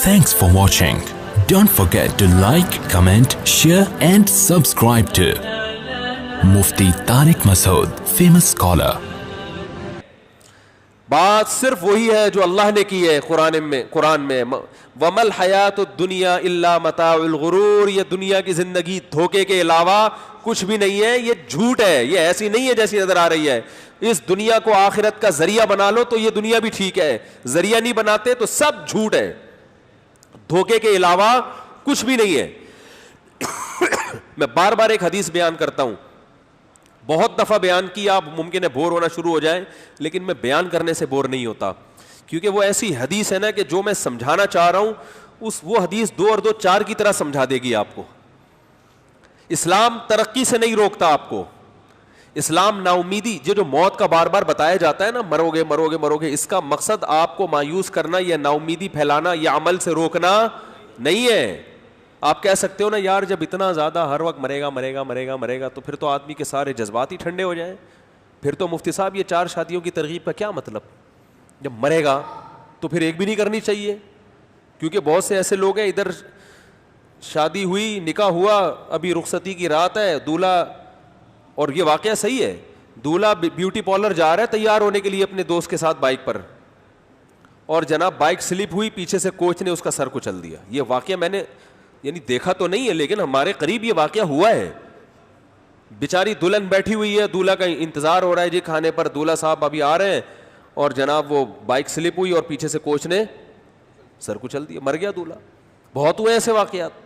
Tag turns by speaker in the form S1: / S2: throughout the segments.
S1: Thanks for watching. Don't forget to like, comment, share and subscribe to Mufti Tariq Masood, famous scholar.
S2: بات صرف وہی ہے جو اللہ نے کی ہے قرآن میں وَمَا الْحَيَاةُ الدُّنْيَا إِلَّا مَتَاعُ الْغُرُورِ، یہ دنیا کی زندگی دھوکے کے علاوہ کچھ بھی نہیں ہے، یہ جھوٹ ہے، یہ ایسی نہیں ہے جیسی نظر آ رہی ہے. اس دنیا کو آخرت کا ذریعہ بنا لو تو یہ دنیا بھی ٹھیک ہے، ذریعہ نہیں بناتے تو سب جھوٹ ہے، دھوکے کے علاوہ کچھ بھی نہیں ہے. میں بار بار ایک حدیث بیان کرتا ہوں، بہت دفعہ بیان کیا، آپ ممکن ہے بور ہونا شروع ہو جائیں، لیکن میں بیان کرنے سے بور نہیں ہوتا، کیونکہ وہ ایسی حدیث ہے نا کہ جو میں سمجھانا چاہ رہا ہوں وہ حدیث 2 اور 2 4 کی طرح سمجھا دے گی آپ کو. اسلام ترقی سے نہیں روکتا آپ کو، اسلام نا امیدی، جو موت کا بار بار بتایا جاتا ہے نا، مرو گے مرو گے مرو گے، اس کا مقصد آپ کو مایوس کرنا یا نا امیدی پھیلانا یا عمل سے روکنا نہیں ہے. آپ کہہ سکتے ہو نا یار جب اتنا زیادہ ہر وقت مرے گا مرے گا مرے گا مرے گا تو پھر تو آدمی کے سارے جذبات ہی ٹھنڈے ہو جائیں، پھر تو مفتی صاحب یہ 4 شادیوں کی ترغیب کا کیا مطلب؟ جب مرے گا تو پھر ایک بھی نہیں کرنی چاہیے، کیونکہ بہت سے ایسے لوگ ہیں ادھر شادی ہوئی، نکاح ہوا، ابھی رخصتی کی رات ہے، دولہا، اور یہ واقعہ صحیح ہے، دولہا بیوٹی پارلر جا رہا ہے تیار ہونے کے لیے اپنے دوست کے ساتھ بائک پر، اور جناب بائک سلپ ہوئی، پیچھے سے کوچ نے اس کا سر کچل دیا. یہ واقعہ میں نے یعنی دیکھا تو نہیں ہے لیکن ہمارے قریب یہ واقعہ ہوا ہے. بیچاری دلہن بیٹھی ہوئی ہے، دولہا کا انتظار ہو رہا ہے جی کھانے پر، دولہا صاحب ابھی آ رہے ہیں، اور جناب وہ بائک سلپ ہوئی اور پیچھے سے کوچ نے سر کچل دیا، مر گیا دولہا. بہت ہوئے ایسے واقعات،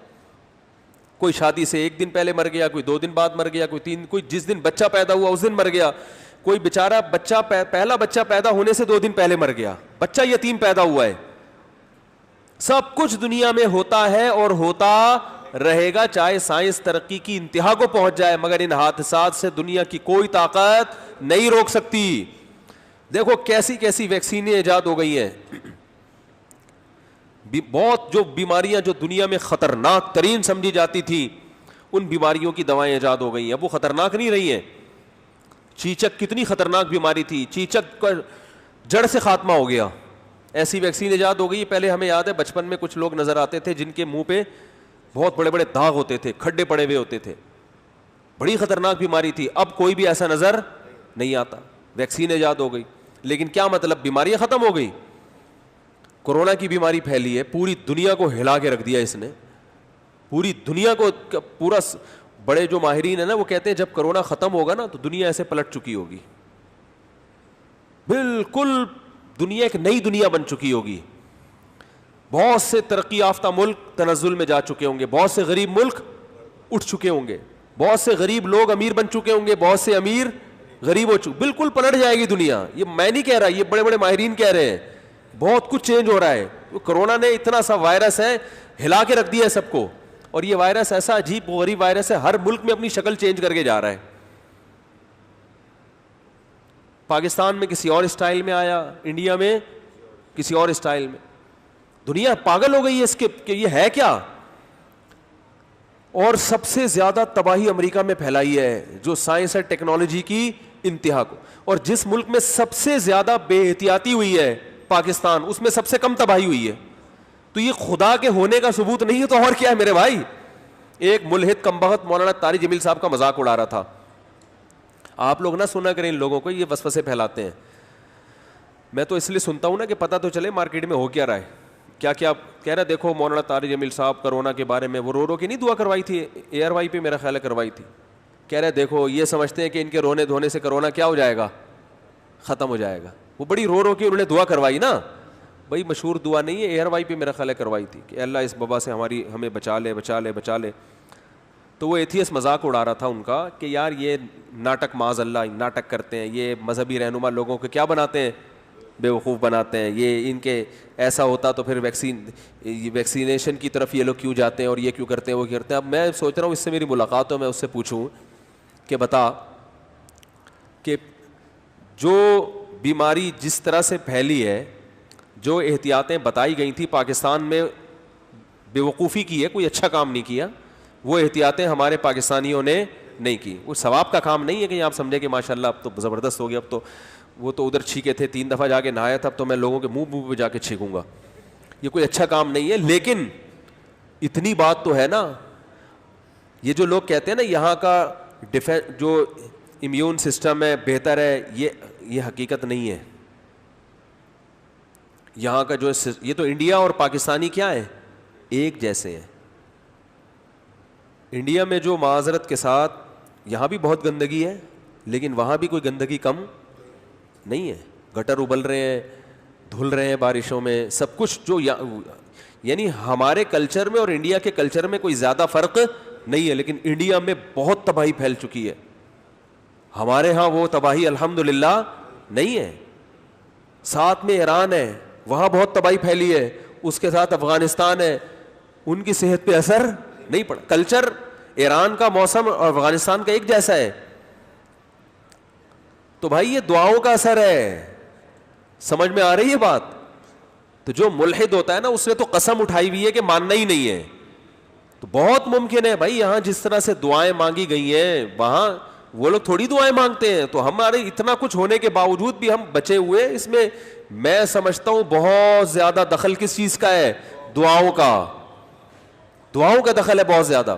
S2: کوئی شادی سے 1 دن پہلے مر گیا، کوئی 2 دن بعد مر گیا، کوئی 3، کوئی جس دن بچہ پیدا ہوا اس دن مر گیا، کوئی بیچارہ پہلا بچہ پیدا ہونے سے 2 دن پہلے مر گیا، بچہ یتیم پیدا ہوا ہے. سب کچھ دنیا میں ہوتا ہے اور ہوتا رہے گا، چاہے سائنس ترقی کی انتہا کو پہنچ جائے، مگر ان حادثات سے دنیا کی کوئی طاقت نہیں روک سکتی. دیکھو کیسی کیسی ویکسینیں ایجاد ہو گئی ہیں، بہت جو بیماریاں جو دنیا میں خطرناک ترین سمجھی جاتی تھی ان بیماریوں کی دوائیں ایجاد ہو گئی ہیں. اب وہ خطرناک نہیں رہی ہیں. چیچک کتنی خطرناک بیماری تھی، چیچک کا جڑ سے خاتمہ ہو گیا، ایسی ویکسین ایجاد ہو گئی. پہلے ہمیں یاد ہے بچپن میں کچھ لوگ نظر آتے تھے جن کے منہ پہ بہت بڑے بڑے داغ ہوتے تھے، کھڈے پڑے ہوئے ہوتے تھے، بڑی خطرناک بیماری تھی. اب کوئی بھی ایسا نظر نہیں آتا، ویکسین ایجاد ہو گئی. لیکن کیا مطلب؟ بیماریاں ختم ہو گئی. کورونا کی بیماری پھیلی ہے، پوری دنیا کو ہلا کے رکھ دیا اس نے، پوری دنیا کو پورا. بڑے جو ماہرین ہیں نا وہ کہتے ہیں جب کورونا ختم ہوگا نا تو دنیا ایسے پلٹ چکی ہوگی، بالکل دنیا ایک نئی دنیا بن چکی ہوگی. بہت سے ترقی یافتہ ملک تنزل میں جا چکے ہوں گے، بہت سے غریب ملک اٹھ چکے ہوں گے، بہت سے غریب لوگ امیر بن چکے ہوں گے، بہت سے امیر غریب ہو چکے، بالکل پلٹ جائے گی دنیا. یہ میں نہیں کہہ رہا، یہ بڑے بڑے ماہرین کہہ رہے ہیں. بہت کچھ چینج ہو رہا ہے. کورونا نے اتنا سا وائرس ہے ہلا کے رکھ دیا ہے سب کو، اور یہ وائرس ایسا عجیب غریب وائرس ہے، ہر ملک میں اپنی شکل چینج کر کے جا رہا ہے. پاکستان میں کسی اور اسٹائل میں آیا، انڈیا میں کسی اور اسٹائل میں. دنیا پاگل ہو گئی ہے اس کے کہ یہ ہے کیا. اور سب سے زیادہ تباہی امریکہ میں پھیلائی ہے جو سائنس اور ٹیکنالوجی کی انتہا کو، اور جس ملک میں سب سے زیادہ بے احتیاطی ہوئی ہے پاکستان، اس میں سب سے کم تباہی ہوئی ہے. تو یہ خدا کے ہونے کا ثبوت نہیں ہے تو اور کیا ہے میرے بھائی. ایک ملحد کمبخت مولانا طارق جمیل صاحب کا مذاق اڑا رہا تھا. آپ لوگ نہ سنا کریں ان لوگوں کو، یہ وسوسے پھیلاتے ہیں. میں تو اس لیے سنتا ہوں نا کہ پتہ تو چلے مارکیٹ میں ہو کیا رہا ہے. کیا کیا کہہ رہا، دیکھو مولانا طارق جمیل صاحب کرونا کے بارے میں وہ رو کے نہیں دعا کروائی تھی، ARY پہ میرا خیال ہے کروائی تھی. کہہ رہے دیکھو یہ سمجھتے ہیں کہ ان کے رونے دھونے سے کرونا کیا ہو جائے گا، ختم ہو جائے گا. وہ بڑی رو کے انہوں نے دعا کروائی نا. بھائی مشہور دعا نہیں ہے، ARY پہ میرا خیال ہے کروائی تھی کہ اللہ اس وبا سے ہمیں بچا لے بچا لے بچا لے. تو وہ ایتھیس مذاق اڑا رہا تھا ان کا کہ یار یہ ناٹک، معاذ اللہ ناٹک کرتے ہیں، یہ مذہبی رہنما لوگوں کو کیا بناتے ہیں، بے وقوف بناتے ہیں. یہ ان کے ایسا ہوتا تو پھر ویکسینیشن کی طرف یہ لوگ کیوں جاتے ہیں اور یہ کیوں کرتے ہیں وہ کرتے ہیں. اب میں سوچ رہا ہوں اس سے میری ملاقات ہو، میں اس سے پوچھوں کہ بتا کہ جو بیماری جس طرح سے پھیلی ہے، جو احتیاطیں بتائی گئی تھیں پاکستان میں بے وقوفی کی ہے، کوئی اچھا کام نہیں کیا. وہ احتیاطیں ہمارے پاکستانیوں نے نہیں کی. وہ ثواب کا کام نہیں ہے کہ آپ سمجھے کہ ماشاء اللہ اب تو زبردست ہو گیا، اب تو وہ تو ادھر چھینکے تھے 3 دفعہ جا کے نہایا تھا، اب تو میں لوگوں کے منہ پہ جا کے چھینکوں گا. یہ کوئی اچھا کام نہیں ہے. لیکن اتنی بات تو ہے نا, یہ جو لوگ کہتے ہیں نا یہاں کا جو امیون سسٹم ہے بہتر ہے, یہ حقیقت نہیں ہے. یہاں کا جو یہ تو انڈیا اور پاکستانی کیا ہے, ایک جیسے ہیں. انڈیا میں جو معذرت کے ساتھ یہاں بھی بہت گندگی ہے, لیکن وہاں بھی کوئی گندگی کم نہیں ہے. گٹر ابل رہے ہیں, دھل رہے ہیں بارشوں میں, سب کچھ جو یعنی ہمارے کلچر میں اور انڈیا کے کلچر میں کوئی زیادہ فرق نہیں ہے. لیکن انڈیا میں بہت تباہی پھیل چکی ہے, ہمارے ہاں وہ تباہی الحمدللہ نہیں ہے. ساتھ میں ایران ہے, وہاں بہت تباہی پھیلی ہے, اس کے ساتھ افغانستان ہے, ان کی صحت پہ اثر نہیں پڑا. کلچر ایران کا, موسم اور افغانستان کا ایک جیسا ہے. تو بھائی یہ دعاؤں کا اثر ہے, سمجھ میں آ رہی ہے بات. تو جو ملحد ہوتا ہے نا اس نے تو قسم اٹھائی ہوئی ہے کہ ماننا ہی نہیں ہے. تو بہت ممکن ہے بھائی یہاں جس طرح سے دعائیں مانگی گئی ہیں وہاں وہ لوگ تھوڑی دعائیں مانگتے ہیں. تو ہمارے اتنا کچھ ہونے کے باوجود بھی ہم بچے ہوئے. اس میں میں سمجھتا ہوں بہت زیادہ دخل کس چیز کا ہے, دعاؤں کا. دعاؤں کا دخل ہے بہت زیادہ.